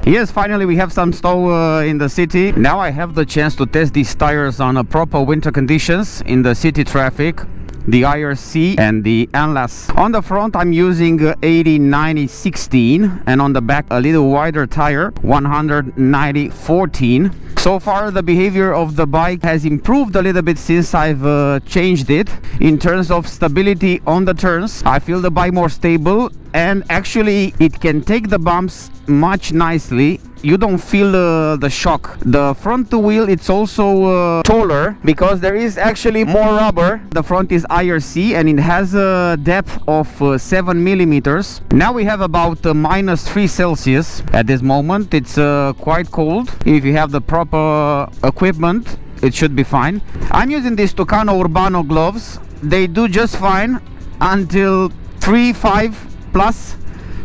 Yes, finally we have some snow in the city. Now I have the chance to test these tires on a proper winter conditions in the city traffic. The IRC and the NLAS. On the front I'm using 80/90/16, and on the back a little wider tire, 190/14. So far the behavior of the bike has improved a little bit since I've changed it. In terms of stability on the turns, I feel the bike more stable, and actually it can take the bumps much nicely. You don't feel the shock. The front wheel, it's also taller because there is actually more rubber. The front is IRC and it has a depth of 7 millimeters. Now we have about -3 Celsius at this moment. It's quite cold. If you have the proper equipment, it should be fine. I'm using these Tucano Urbano gloves. They do just fine until 3-5 plus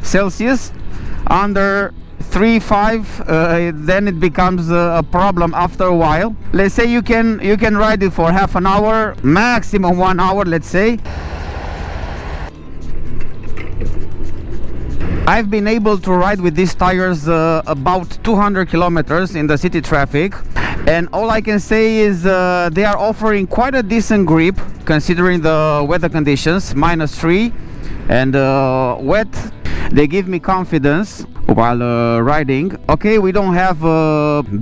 Celsius. Under 3-5 then it becomes a problem after a while. Let's say you can ride it for half an hour, maximum 1 hour, let's say. I've been able to ride with these tires about 200 kilometers in the city traffic, and all I can say is they are offering quite a decent grip considering the weather conditions, -3 and wet. They give me confidence while riding. Okay, we don't have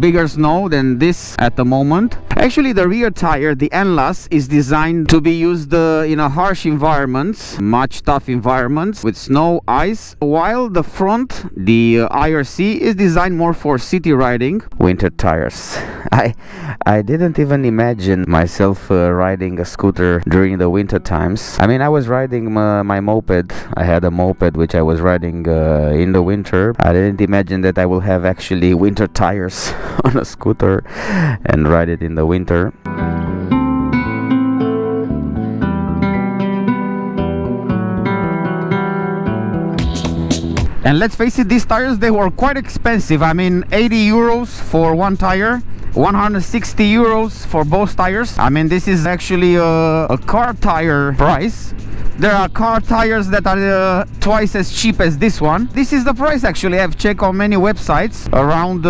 bigger snow than this at the moment. Actually, the rear tire, the NLAS, is designed to be used in a harsh environments, much tough environments with snow, ice, while the front, the IRC, is designed more for city riding. Winter tires. I didn't even imagine myself riding a scooter during the winter times. I mean, I was riding my moped. I had a moped which I was riding in the winter. I didn't imagine that I will have actually winter tires on a scooter and ride it in the winter. And let's face it, these tires, they were quite expensive. I mean, 80 euros for one tire, 160 euros for both tires. I mean, this is actually a car tire price. There are car tires that are twice as cheap as this one. This is the price actually. I've checked on many websites, around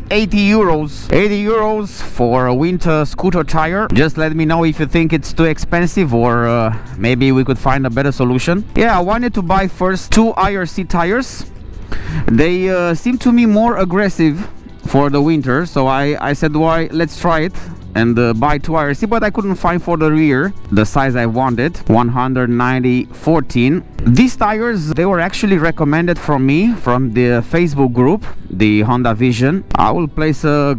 80 euros. 80 euros for a winter scooter tire. Just let me know if you think it's too expensive, or maybe we could find a better solution. Yeah, I wanted to buy first 2 IRC tires. They seem to me more aggressive for the winter, so I said, why, let's try it and buy 2 IRC, but I couldn't find for the rear the size I wanted, 190/14. These tires, they were actually recommended from me from the Facebook group, the Honda Vision. I will place a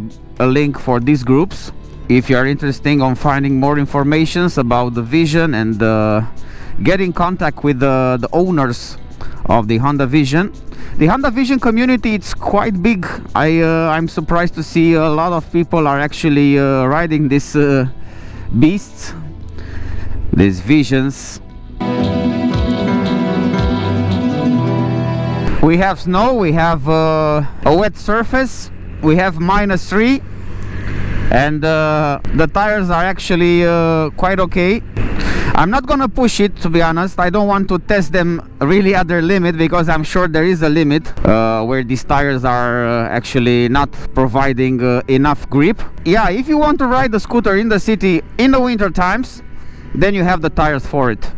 link for these groups if you are interested on finding more information about the Vision and get in contact with the owners of the Honda Vision. The Honda Vision community, it's quite big. I'm surprised to see a lot of people are actually riding these beasts, these Visions. We have snow, we have a wet surface, we have -3, and the tires are actually quite okay. I'm not gonna push it, to be honest. I don't want to test them really at their limit, because I'm sure there is a limit where these tires are actually not providing enough grip. Yeah, if you want to ride the scooter in the city in the winter times, then you have the tires for it.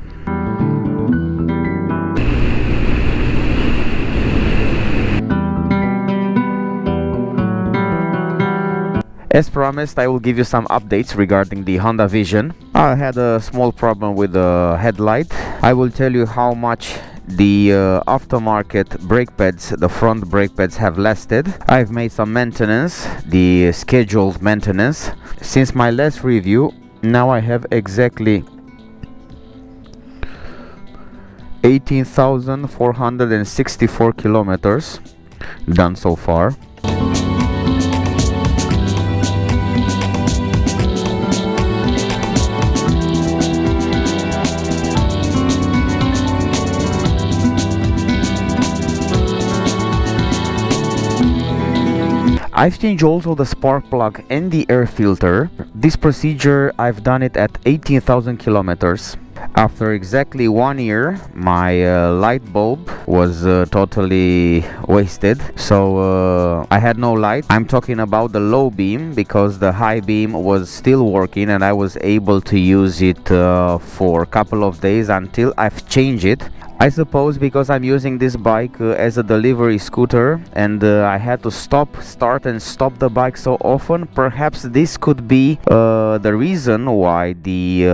As promised, I will give you some updates regarding the Honda Vision. I had a small problem with the headlight. I will tell you how much the aftermarket brake pads, the front brake pads, have lasted. I've made some maintenance, the scheduled maintenance. Since my last review, now I have exactly 18,464 kilometers done so far. I've changed also the spark plug and the air filter. This procedure, I've done it at 18,000 kilometers. After exactly 1 year, my light bulb was totally wasted, so I had no light. I'm talking about the low beam, because the high beam was still working and I was able to use it for a couple of days until I've changed it. I suppose because I'm using this bike as a delivery scooter, and I had to start and stop the bike so often, perhaps this could be the reason why the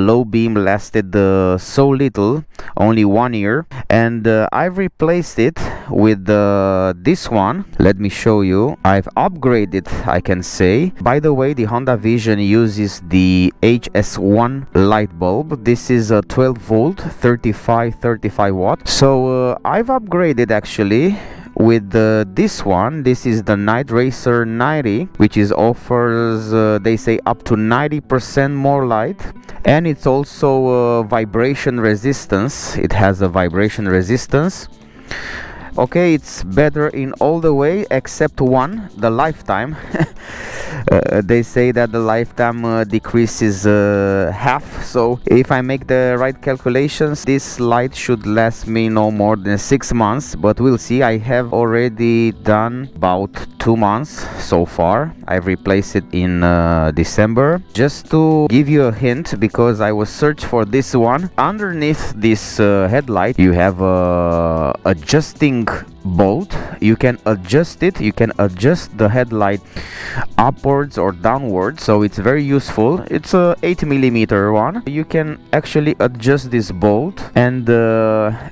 low beam lasted so little, only 1 year. And I've replaced it with this one. Let me show you. I've upgraded, I can say. By the way, the Honda Vision uses the HS1 light bulb. This is a 12 volt 35 watt. So I've upgraded actually with this one. This is the Night Racer 90, which is offers they say up to 90% more light, and it's also vibration resistance. It has a vibration resistance. Okay, it's better in all the way except one, the lifetime. They say that the lifetime decreases half, so if I make the right calculations, this light should last me no more than 6 months, but we'll see. I have already done about 2 months so far. I've replaced it in December. Just to give you a hint, because I was searching for this one, underneath this headlight you have a adjusting bolt. You can adjust it, you can adjust the headlight upwards or downwards, so it's very useful. It's a 8mm one. You can actually adjust this bolt, and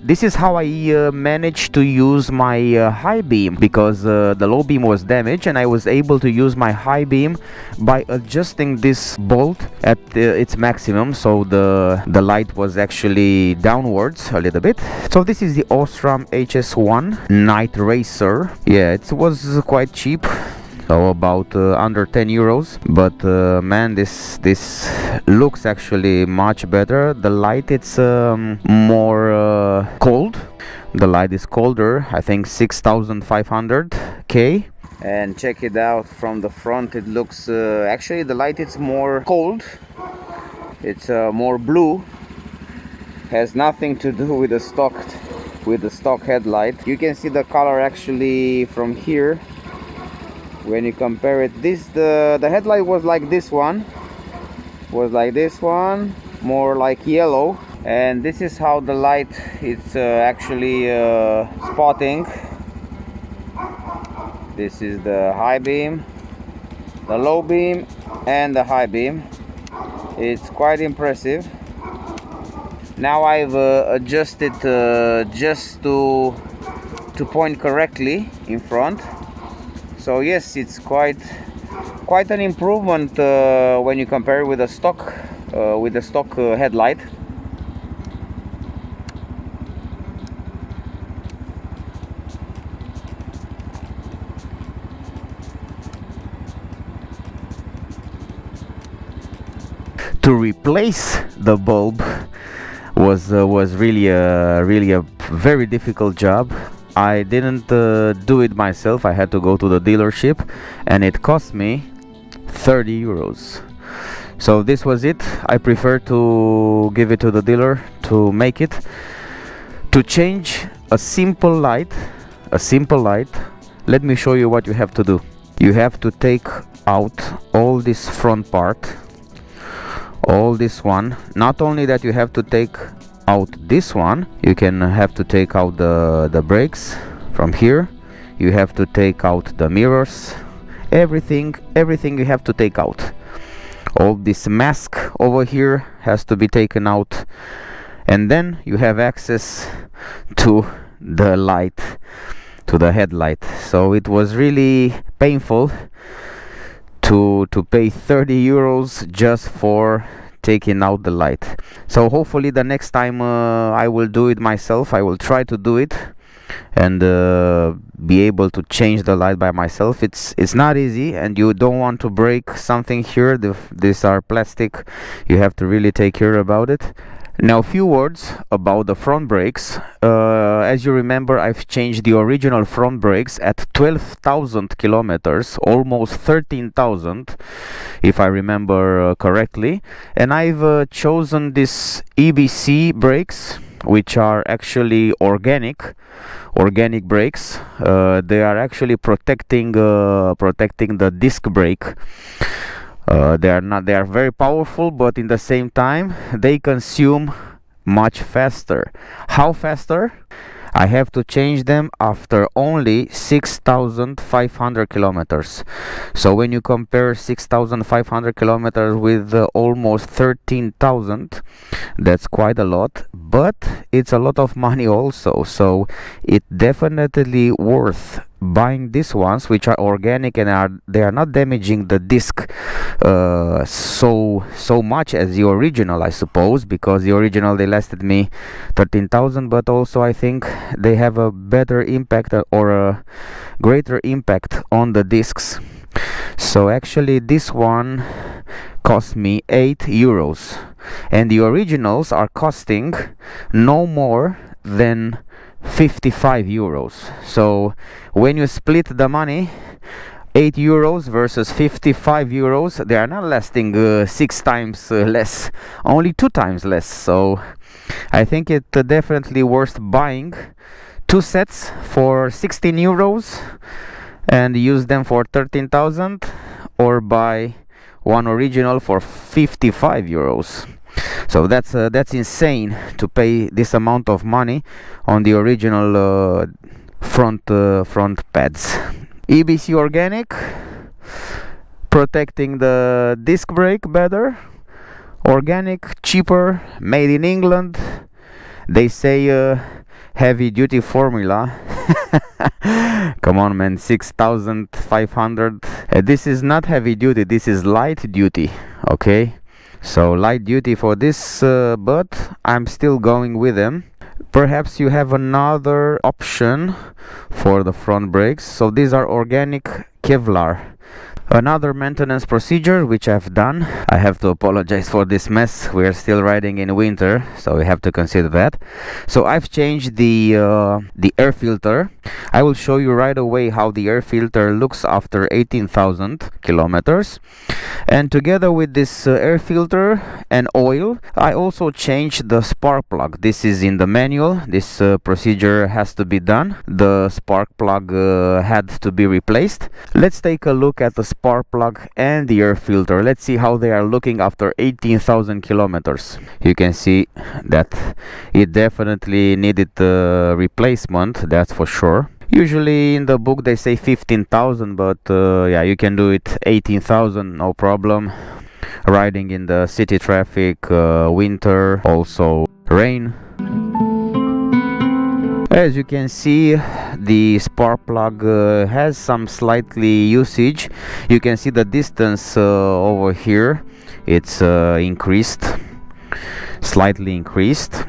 this is how I managed to use my high beam, because the low beam was damaged, and I was able to use my high beam by adjusting this bolt at its maximum, so the light was actually downwards a little bit. So this is the Osram HS1 Night Racer. Yeah, it was quite cheap, so about under 10 euros, but man, this looks actually much better. The light, it's more cold. The light is colder, I think 6500 K. And check it out from the front. It looks actually the light, it's more cold, it's more blue. Has nothing to do with the stock headlight. You can see the color actually from here when you compare it. The headlight was like this one, more like yellow, and this is how the light it's actually spotting. This is the high beam, the low beam, and the high beam. It's quite impressive. Now I've adjusted just to point correctly in front. So yes, it's quite an improvement when you compare with the stock headlight. To replace the bulb was really a very difficult job. I didn't do it myself. I had to go to the dealership, and it cost me 30 euros. So this was it. I prefer to give it to the dealer to make it. To change a simple light, let me show you what you have to do. You have to take out all this front part, all this one. Not only that, you have to take out this one, you can have to take out the brakes from here. You have to take out the mirrors, everything you have to take out. All this mask over here has to be taken out, and then you have access to the light, to the headlight. So it was really painful to pay 30 euros just for taking out the light. So hopefully the next time I will do it myself. I will try to do it and be able to change the light by myself. It's not easy, and you don't want to break something here. These are plastic. You have to really take care about it. Now, a few words about the front brakes. As you remember, I've changed the original front brakes at 12,000 kilometers, almost 13,000 if I remember correctly, and I've chosen this EBC brakes, which are actually organic brakes. They are actually protecting the disc brake. They are very powerful, but in the same time they consume much faster. How faster? I have to change them after only 6,500 kilometers. So when you compare 6,500 kilometers with almost 13,000, that's quite a lot, but it's a lot of money also. So it definitely worth buying these ones, which are organic and they are not damaging the disc so much as the original, I suppose, because the original, they lasted me 13,000, but also I think they have a better impact or a greater impact on the discs. So actually this one cost me 8 euros, and the originals are costing no more than 55 euros. So when you split the money, 8 euros versus 55 euros, they are not lasting 6 times less, only 2 times less. So I think it definitely worth buying 2 sets for 16 euros and use them for 13,000, or buy one original for 55 euros. So that's insane to pay this amount of money on the original front pads. EBC organic, protecting the disc brake better. Organic, cheaper, made in England. They say heavy duty formula. Come on, man, 6,500. This is not heavy duty, this is light duty, okay? So light duty for this, but I'm still going with them. Perhaps you have another option for the front brakes. So these are organic Kevlar. Another maintenance procedure which I've done. I have to apologize for this mess. We are still riding in winter, so we have to consider that. So I've changed the air filter. I will show you right away how the air filter looks after 18,000 kilometers. And together with this air filter and oil, I also changed the spark plug. This is in the manual. This procedure has to be done. The spark plug had to be replaced. Let's take a look at the spark plug and the air filter. Let's see how they are looking after 18,000 kilometers. You can see that it definitely needed replacement, that's for sure. Usually in the book they say 15,000, but yeah, you can do it 18,000, no problem. Riding in the city traffic, winter, also rain. As you can see, the spark plug has some slightly usage. You can see the distance over here. It's increased, slightly increased.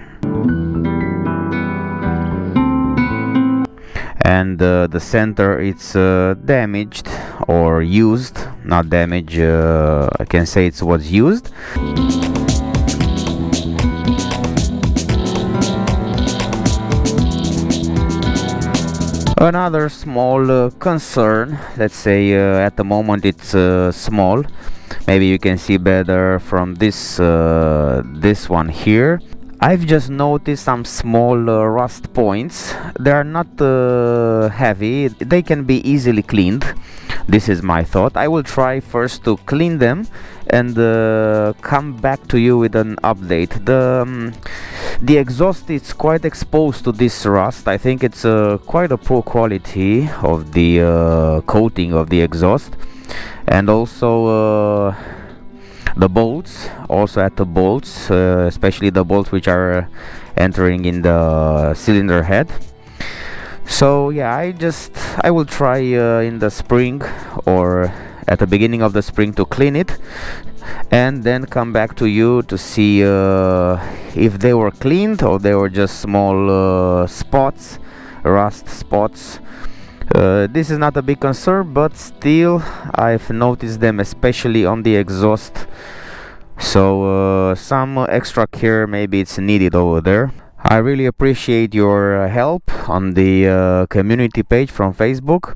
And the center, it's damaged or used, not damaged, I can say it was used. Another small concern, let's say at the moment it's small. Maybe you can see better from this one here. I've just noticed some small rust points. They are not heavy, they can be easily cleaned. This is my thought. I will try first to clean them and come back to you with an update. The exhaust is quite exposed to this rust. I think it's quite a poor quality of the coating of the exhaust, and also the bolts, also at the bolts, especially the bolts which are entering in the cylinder head. So yeah, I will try in the spring or at the beginning of the spring to clean it, and then come back to you to see if they were cleaned or they were just small spots, rust spots. This is not a big concern, but still I've noticed them, especially on the exhaust. So some extra care maybe it's needed over there. I really appreciate your help on the community page from Facebook.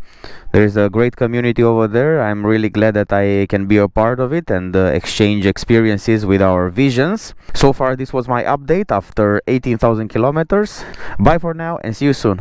There's a great community over there. I'm really glad that I can be a part of it and exchange experiences with our visions. So far, this was my update after 18,000 kilometers. Bye for now and see you soon.